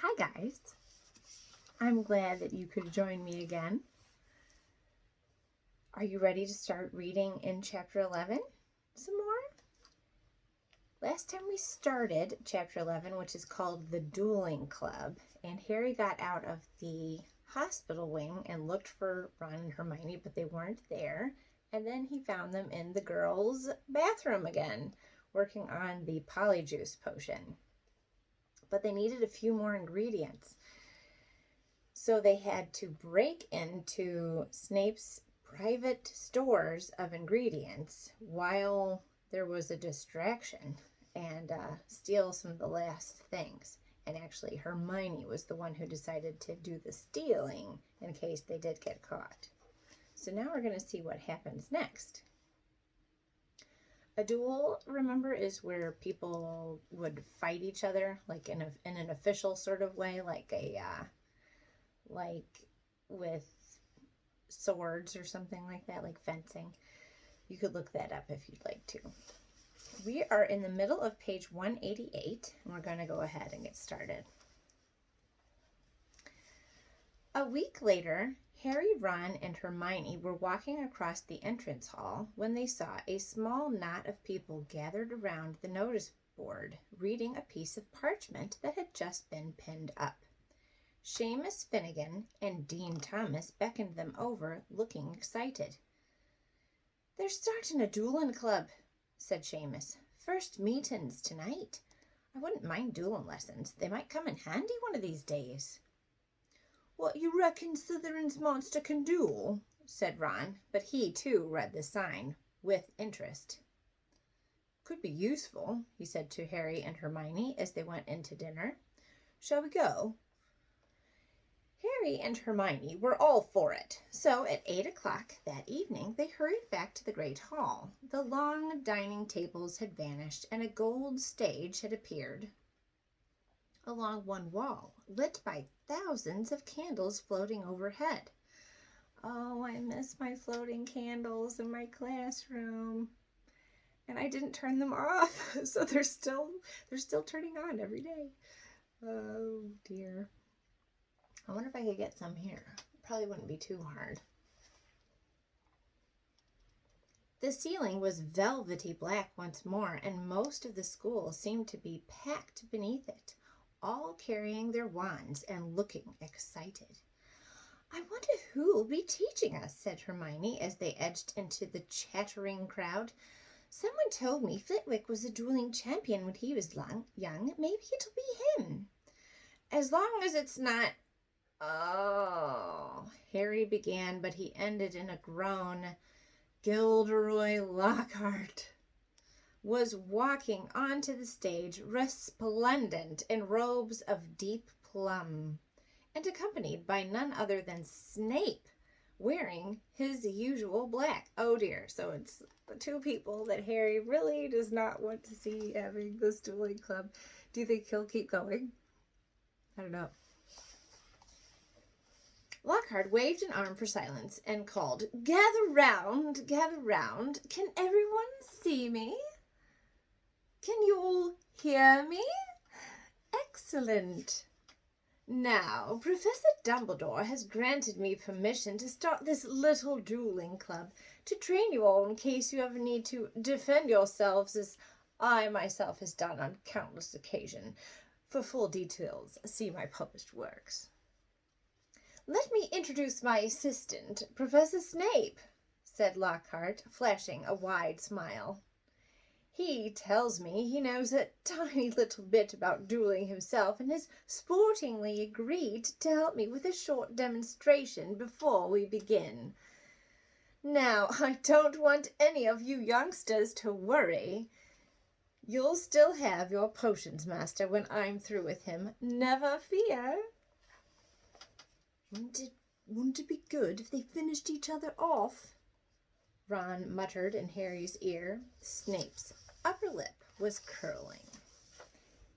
Hi guys, I'm glad that you could join me again. Are you ready to start reading in chapter 11 some more? Last time we started chapter 11, which is called the Dueling Club, and Harry got out of the hospital wing and looked for Ron and Hermione, but they weren't there. And then he found them in the girls' bathroom again, working on the polyjuice potion. But they needed a few more ingredients. So they had to break into Snape's private stores of ingredients while there was a distraction and steal some of the last things. And actually, Hermione was the one who decided to do the stealing in case they did get caught. So now we're going to see what happens next. A duel, remember, is where people would fight each other, like in an official sort of way, like with swords or something like that, like fencing. You could look that up if you'd like to. We are in the middle of page 188, and we're going to go ahead and get started. A week later, Harry, Ron, and Hermione were walking across the entrance hall when they saw a small knot of people gathered around the notice board, reading a piece of parchment that had just been pinned up. Seamus Finnegan and Dean Thomas beckoned them over, looking excited. "They're starting a dueling club," said Seamus. "First meetings tonight. I wouldn't mind dueling lessons. They might come in handy one of these days." "What, you reckon Slytherin's monster can duel?" said Ron, but he too read the sign with interest. "Could be useful," he said to Harry and Hermione as they went into dinner. "Shall we go?" Harry and Hermione were all for it, so at 8 o'clock that evening they hurried back to the great hall. The long dining tables had vanished, and a gold stage had appeared along one wall, lit by thousands of candles floating overhead. Oh, I miss my floating candles in my classroom. And I didn't turn them off, so they're still turning on every day. Oh dear. I wonder if I could get some here. Probably wouldn't be too hard. The ceiling was velvety black once more, and most of the school seemed to be packed beneath it, all carrying their wands and looking excited. "I wonder who will be teaching us," said Hermione as they edged into the chattering crowd. "Someone told me Flitwick was a dueling champion when he was young. Maybe it'll be him." "As long as it's not..." "Oh," Harry began, but he ended in a groan. Gilderoy Lockhart was walking onto the stage, resplendent in robes of deep plum, and accompanied by none other than Snape, wearing his usual black. Oh dear, so it's the two people that Harry really does not want to see having this dueling club. Do you think he'll keep going? I don't know. Lockhart waved an arm for silence and called, "Gather round, gather round. Can everyone see me? Can you all hear me? Excellent. Now, Professor Dumbledore has granted me permission to start this little dueling club to train you all in case you ever need to defend yourselves, as I myself has done on countless occasions. For full details, see my published works. Let me introduce my assistant, Professor Snape," said Lockhart, flashing a wide smile. "He tells me he knows a tiny little bit about dueling himself and has sportingly agreed to help me with a short demonstration before we begin. Now, I don't want any of you youngsters to worry. You'll still have your potions master when I'm through with him. Never fear." Wouldn't it be good if they finished each other off?" Ron muttered in Harry's ear. Snape's upper lip was curling.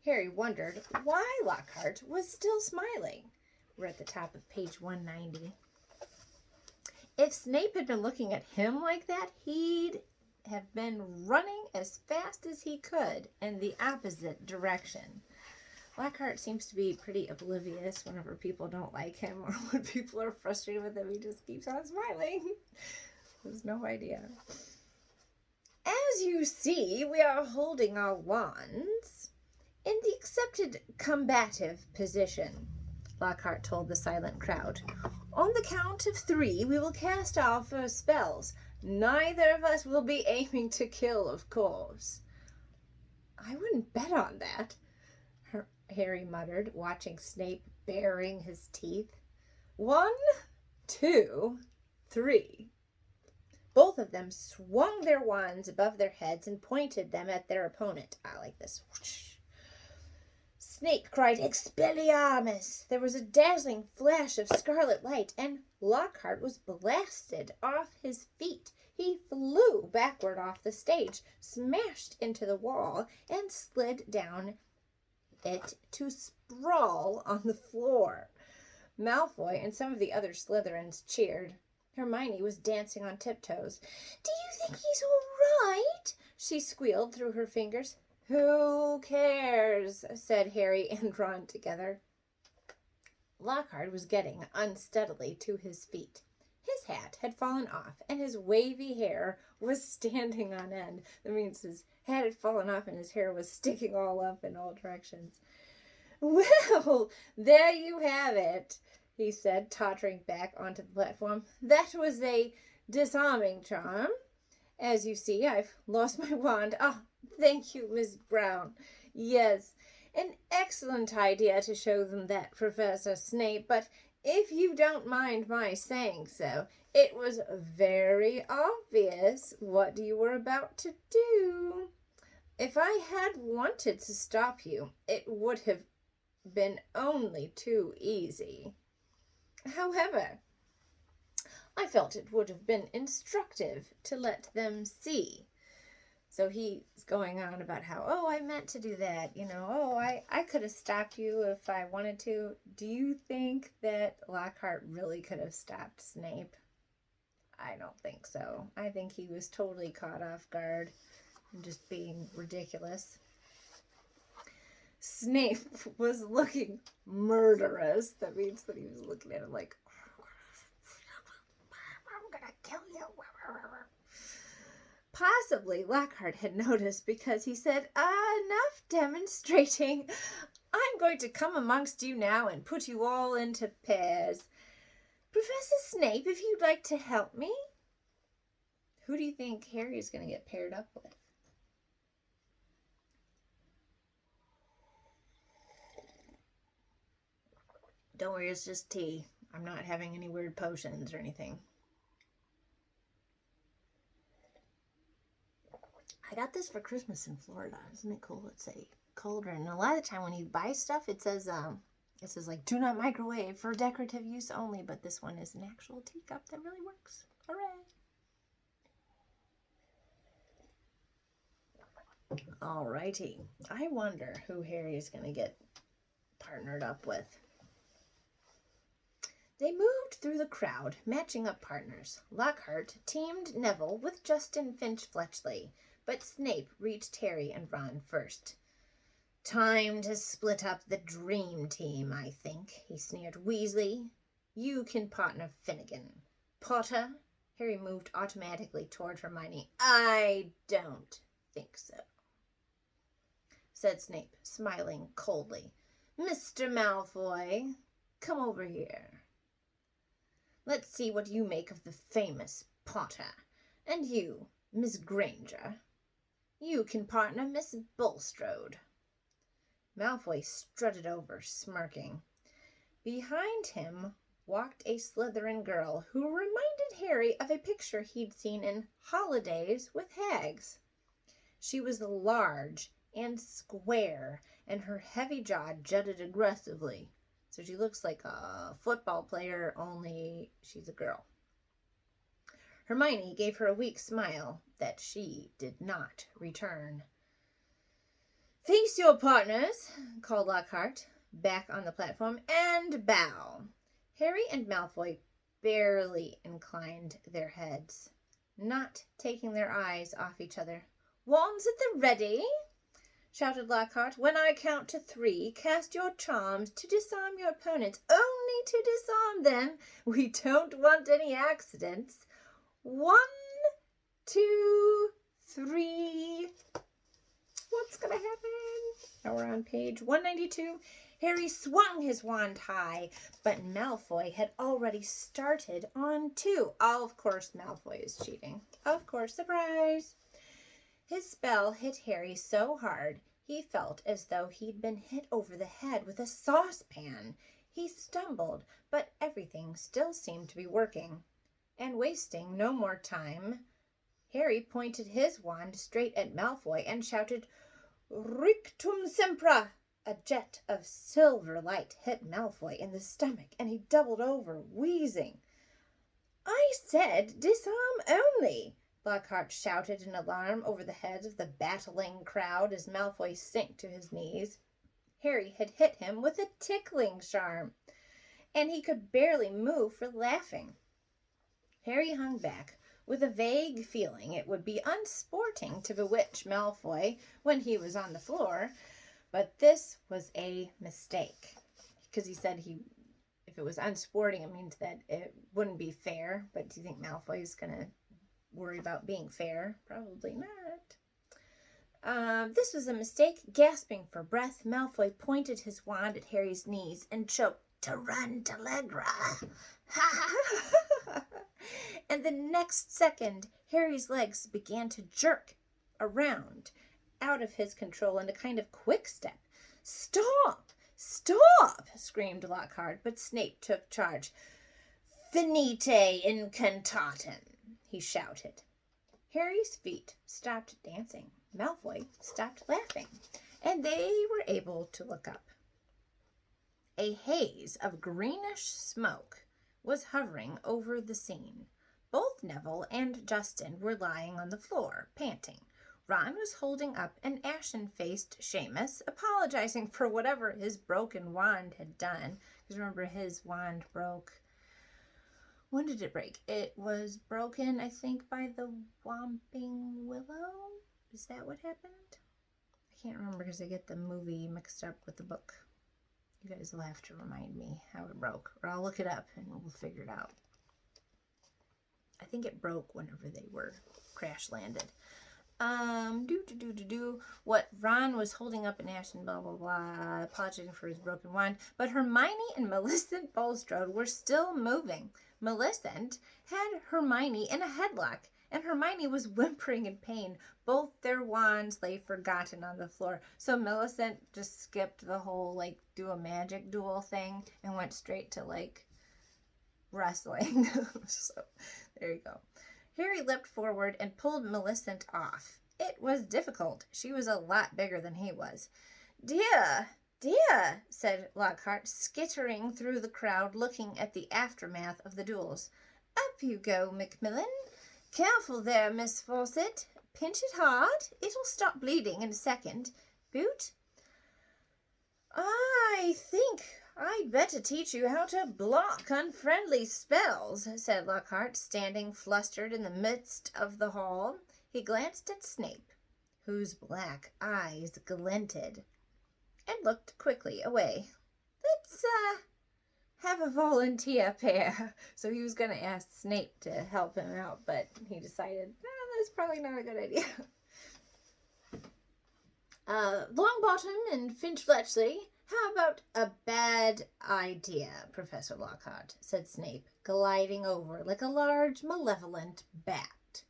Harry wondered why Lockhart was still smiling. We're at the top of page 190. If Snape had been looking at him like that, he'd have been running as fast as he could in the opposite direction. Lockhart seems to be pretty oblivious whenever people don't like him or when people are frustrated with him. He just keeps on smiling. There's no idea. As you see, we are holding our wands in the accepted combative position, Lockhart told the silent crowd. On the count of 3, we will cast our first spells. Neither of us will be aiming to kill, of course. I wouldn't bet on that, Harry muttered, watching Snape baring his teeth. 1, 2, 3. Both of them swung their wands above their heads and pointed them at their opponent. I like this. Whoosh. Snape cried, Expelliarmus! There was a dazzling flash of scarlet light, and Lockhart was blasted off his feet. He flew backward off the stage, smashed into the wall, and slid down it to sprawl on the floor. Malfoy and some of the other Slytherins cheered. Hermione was dancing on tiptoes. Do you think he's all right? She squealed through her fingers. Who cares? Said Harry and Ron together. Lockhart was getting unsteadily to his feet. His hat had fallen off, and his wavy hair was standing on end. That means his hat had fallen off, and his hair was sticking all up in all directions. Well, there you have it, he said, tottering back onto the platform. That was a disarming charm. As you see, I've lost my wand. Ah, thank you, Miss Brown. Yes, an excellent idea to show them that, Professor Snape, but if you don't mind my saying so, it was very obvious what you were about to do. If I had wanted to stop you, it would have been only too easy. However, I felt it would have been instructive to let them see. So he's going on about how, I meant to do that, I could have stopped you if I wanted to. Do you think that Lockhart really could have stopped Snape? I don't think so. I think he was totally caught off guard and just being ridiculous. Snape was looking murderous. That means that he was looking at him like, I'm gonna kill you. Possibly Lockhart had noticed because he said, enough demonstrating. I'm going to come amongst you now and put you all into pairs. Professor Snape, if you'd like to help me. Who do you think Harry is going to get paired up with? Don't worry, it's just tea. I'm not having any weird potions or anything. I got this for Christmas in Florida. Isn't it cool? It's a cauldron. And a lot of the time when you buy stuff, it says like, do not microwave, for decorative use only. But this one is an actual teacup that really works. Hooray! Alrighty. I wonder who Harry is going to get partnered up with. They moved through the crowd, matching up partners. Lockhart teamed Neville with Justin Finch-Fletchley, but Snape reached Harry and Ron first. Time to split up the dream team, I think, he sneered. Weasley, you can partner Finnegan. Potter, Harry moved automatically toward Hermione. I don't think so, said Snape, smiling coldly. Mr. Malfoy, come over here. Let's see what you make of the famous Potter. And you, Miss Granger, you can partner Miss Bulstrode. Malfoy strutted over, smirking. Behind him walked a Slytherin girl who reminded Harry of a picture he'd seen in Holidays with Hags. She was large and square, and her heavy jaw jutted aggressively. So she looks like a football player, only she's a girl. Hermione gave her a weak smile that she did not return. Face your partners, called Lockhart, back on the platform, and bow. Harry and Malfoy barely inclined their heads, not taking their eyes off each other. Wands at the ready? shouted Lockhart. "When I count to 3, cast your charms to disarm your opponents. Only to disarm them. We don't want any accidents. 1, 2, 3. What's going to happen? Now we're on page 192. Harry swung his wand high, but Malfoy had already started on 2. Of course, Malfoy is cheating. Of course, surprise. His spell hit Harry so hard, he felt as though he'd been hit over the head with a saucepan. He stumbled, but everything still seemed to be working. And wasting no more time, Harry pointed his wand straight at Malfoy and shouted, "Rictum Sempra!" A jet of silver light hit Malfoy in the stomach, and he doubled over, wheezing. "I said disarm only!" Lockhart shouted in alarm over the heads of the battling crowd as Malfoy sank to his knees. Harry had hit him with a tickling charm, and he could barely move for laughing. Harry hung back, with a vague feeling it would be unsporting to bewitch Malfoy when he was on the floor, but this was a mistake, because he said if it was unsporting, it means that it wouldn't be fair. But do you think Malfoy's going to worry about being fair? Probably not. This was a mistake. Gasping for breath, Malfoy pointed his wand at Harry's knees and choked, "Tarantallegra!" And the next second, Harry's legs began to jerk around out of his control in a kind of quick step. "Stop! Stop!" screamed Lockhart, but Snape took charge. "Finite incantatem!" he shouted. Harry's feet stopped dancing. Malfoy stopped laughing, and they were able to look up. A haze of greenish smoke was hovering over the scene. Both Neville and Justin were lying on the floor, panting. Ron was holding up an ashen-faced Seamus, apologizing for whatever his broken wand had done. Because remember, his wand broke. When did it break? It was broken, I think, by the Whomping Willow? Is that what happened? I can't remember because I get the movie mixed up with the book. You guys will have to remind me how it broke, or I'll look it up and we'll figure it out. I think it broke whenever they were crash landed. What Ron was holding up an ashen blah blah blah, apologizing for his broken wand, but Hermione and Millicent Bulstrode were still moving. Millicent had Hermione in a headlock, and Hermione was whimpering in pain. Both their wands lay forgotten on the floor. So Millicent just skipped the whole do a magic duel thing and went straight to wrestling. So there you go. Harry leapt forward and pulled Millicent off. It was difficult. She was a lot bigger than he was. "Dear, dear," said Lockhart, skittering through the crowd, looking at the aftermath of the duels. "Up you go, Macmillan. Careful there, Miss Fawcett. Pinch it hard. It'll stop bleeding in a second. Boot?" "I think I'd better teach you how to block unfriendly spells," said Lockhart, standing flustered in the midst of the hall. He glanced at Snape, whose black eyes glinted, and looked quickly away. "Let's have a volunteer pair." So he was going to ask Snape to help him out, but he decided, that's probably not a good idea. "Longbottom and Finch Fletchley, how about a bad idea, Professor Lockhart?" said Snape, gliding over like a large, malevolent bat.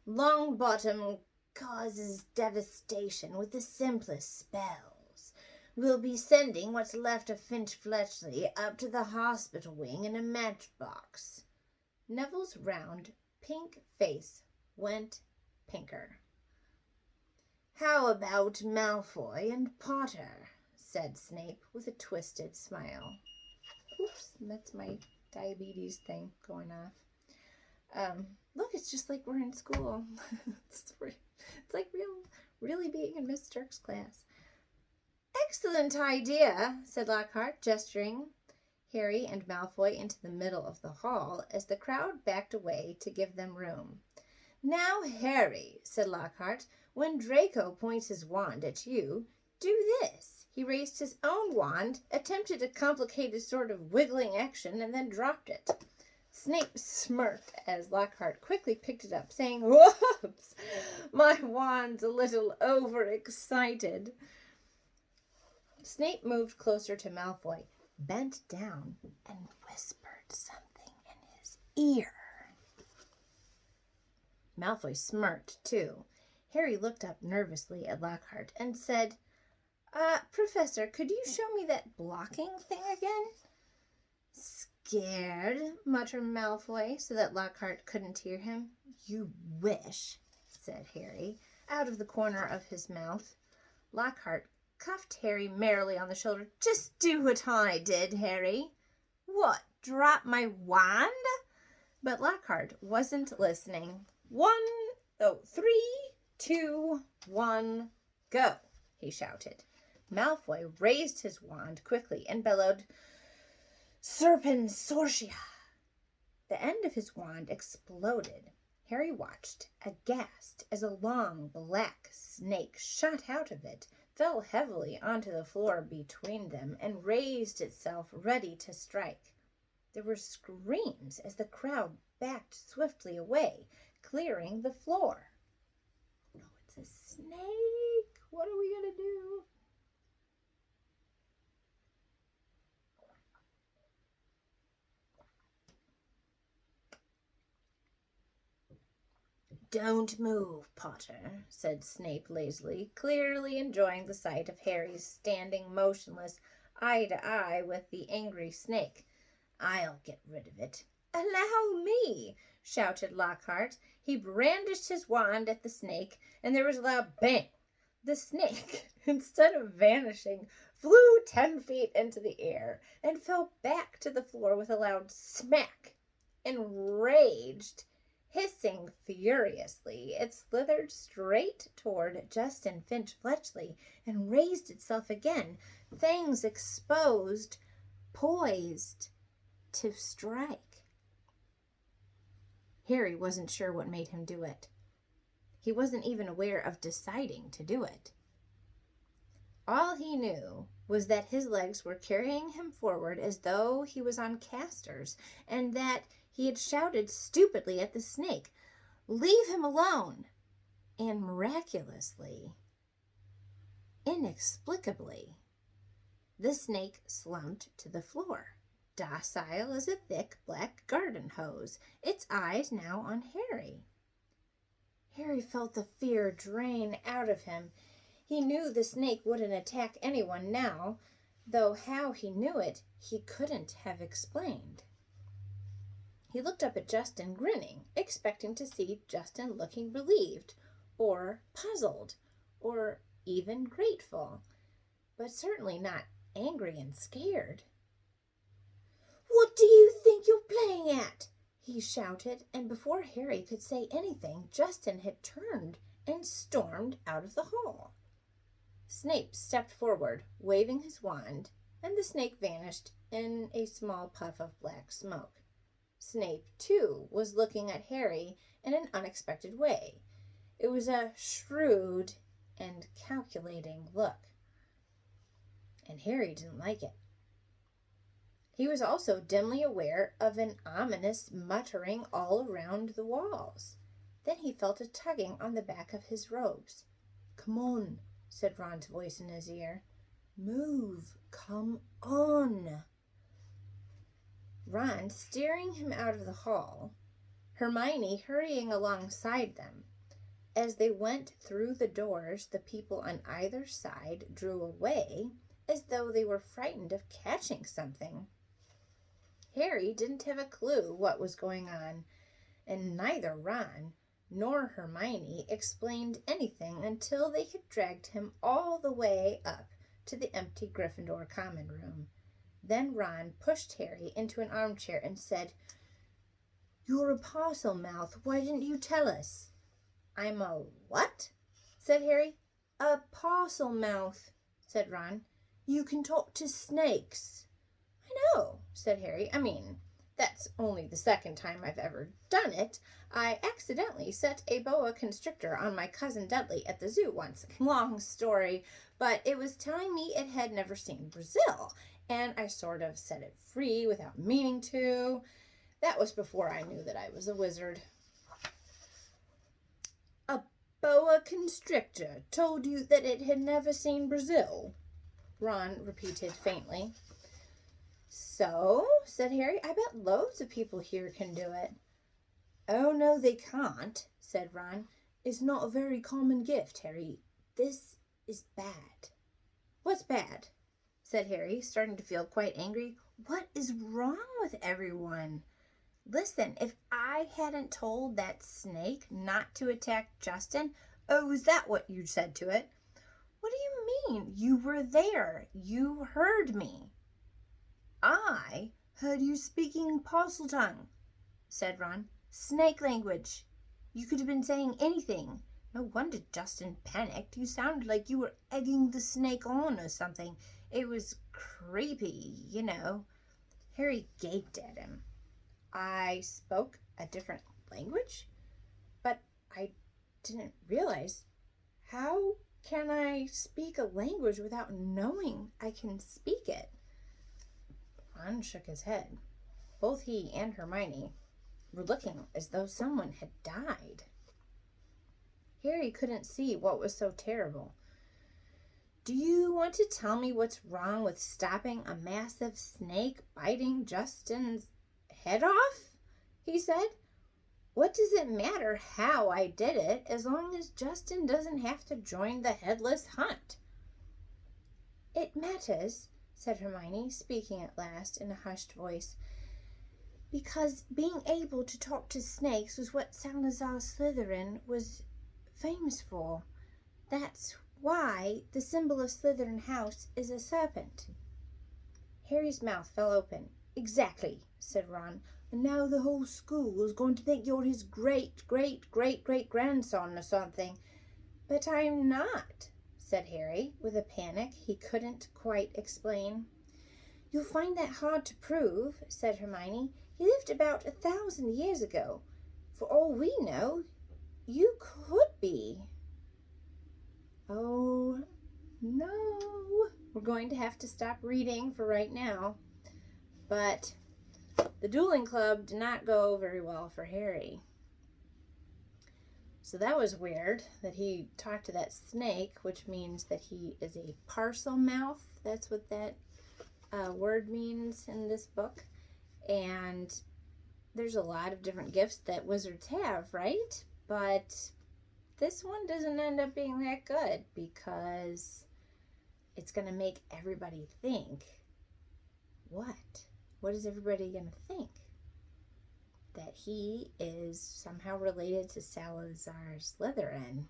"Longbottom causes devastation with the simplest spells. We'll be sending what's left of Finch Fletchley up to the hospital wing in a matchbox." Neville's round, pink face went pinker. "How about Malfoy and Potter?" said Snape with a twisted smile. Oops, that's my diabetes thing going off. Look, it's just like we're in school. It's like really being in Miss Stark's class. "Excellent idea," said Lockhart, gesturing Harry and Malfoy into the middle of the hall as the crowd backed away to give them room. Now, Harry, said Lockhart, when Draco points his wand at you, do this. He raised his own wand, attempted a complicated sort of wiggling action, and then dropped it. Snape smirked as Lockhart quickly picked it up, saying, "Whoops! My wand's a little overexcited." Snape moved closer to Malfoy, bent down, and whispered something in his ear. Malfoy smirked, too. Harry looked up nervously at Lockhart and said, Professor, could you show me that blocking thing again? Scared, muttered Malfoy, so that Lockhart couldn't hear him. You wish, said Harry, out of the corner of his mouth. Lockhart cuffed Harry merrily on the shoulder. Just do what I did, Harry. What, drop my wand? But Lockhart wasn't listening. 3, 2, 1, go, he shouted. Malfoy raised his wand quickly and bellowed, Serpensortia! The end of his wand exploded. Harry watched, aghast, as a long black snake shot out of it, fell heavily onto the floor between them, and raised itself ready to strike. There were screams as the crowd backed swiftly away, clearing the floor. No, it's a snake. What are we going to do? Don't move, Potter, said Snape lazily, clearly enjoying the sight of Harry's standing motionless, eye to eye with the angry snake. I'll get rid of it. Allow me, shouted Lockhart. He brandished his wand at the snake, and there was a loud bang. The snake, instead of vanishing, flew 10 feet into the air and fell back to the floor with a loud smack. Enraged, hissing furiously, it slithered straight toward Justin Finch Fletchley and raised itself again, fangs exposed, poised to strike. Harry wasn't sure what made him do it. He wasn't even aware of deciding to do it. All he knew was that his legs were carrying him forward as though he was on casters, and that he had shouted stupidly at the snake, "Leave him alone!" And miraculously, inexplicably, the snake slumped to the floor, docile as a thick black garden hose, its eyes now on Harry. Harry felt the fear drain out of him. He knew the snake wouldn't attack anyone now, though how he knew it, he couldn't have explained. He looked up at Justin, grinning, expecting to see Justin looking relieved, or puzzled, or even grateful, but certainly not angry and scared. "What do you think you're playing at?" he shouted, and before Harry could say anything, Justin had turned and stormed out of the hall. Snape stepped forward, waving his wand, and the snake vanished in a small puff of black smoke. Snape, too, was looking at Harry in an unexpected way. It was a shrewd and calculating look, and Harry didn't like it. He was also dimly aware of an ominous muttering all around the walls. Then he felt a tugging on the back of his robes. "Come on," said Ron's voice in his ear. "Move, come on." Ron steering him out of the hall, Hermione hurrying alongside them. As they went through the doors, the people on either side drew away as though they were frightened of catching something. Harry didn't have a clue what was going on, and neither Ron nor Hermione explained anything until they had dragged him all the way up to the empty Gryffindor common room. Then Ron pushed Harry into an armchair and said, "You're a Parselmouth. Why didn't you tell us?" "I'm a what?" said Harry. "A Parselmouth," said Ron. "You can talk to snakes." "I know," said Harry. "I mean, That's only the second time I've ever done it. I accidentally set a boa constrictor on my cousin Dudley at the zoo once. Long story, but it was telling me it had never seen Brazil, and I sort of set it free without meaning to. That was before I knew that I was a wizard. A boa constrictor told you that it had never seen Brazil? Ron repeated faintly. So, said Harry, I bet loads of people here can do it. Oh, no, they can't, said Ron. It's not a very common gift, Harry. This is bad. What's bad? Said Harry, starting to feel quite angry. What is wrong with everyone? Listen, if I hadn't told that snake not to attack Justin, oh, is that what you said to it? What do you mean? You were there. You heard me. I heard you speaking parcel tongue, said Ron. Snake language. You could have been saying anything. No wonder Justin panicked. You sounded like you were egging the snake on or something. It was creepy, you know. Harry gaped at him. I spoke a different language? But I didn't realize. How can I speak a language without knowing I can speak it? Ron shook his head. Both he and Hermione were looking as though someone had died. Harry couldn't see what was so terrible. Do you want to tell me what's wrong with stopping a massive snake biting Justin's head off? He said. What does it matter how I did it as long as Justin doesn't have to join the headless hunt? It matters, said Hermione, speaking at last in a hushed voice, because being able to talk to snakes was what Salazar Slytherin was famous for. That's why the symbol of Slytherin House is a serpent. Harry's mouth fell open. Exactly, said Ron. And now the whole school is going to think you're his great-great-great-great-grandson or something. But I'm not, said Harry, with a panic he couldn't quite explain. You'll find that hard to prove, said Hermione. He lived about 1,000 years ago. For all we know, you could be. Oh, no. We're going to have to stop reading for right now. But the dueling club did not go very well for Harry. So that was weird that he talked to that snake, which means that he is a parcel mouth. That's what that word means in this book. And there's a lot of different gifts that wizards have, right? But this one doesn't end up being that good because it's going to make everybody think. What? What is everybody going to think? That he is somehow related to Salazar Slytherin.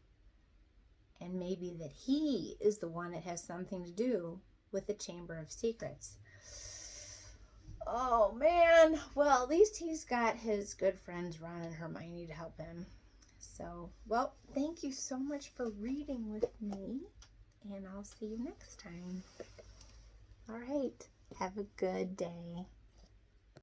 And maybe that he is the one that has something to do with the Chamber of Secrets. Oh, man. Well, at least he's got his good friends Ron and Hermione to help him. So, well, thank you so much for reading with me. And I'll see you next time. All right. Have a good day.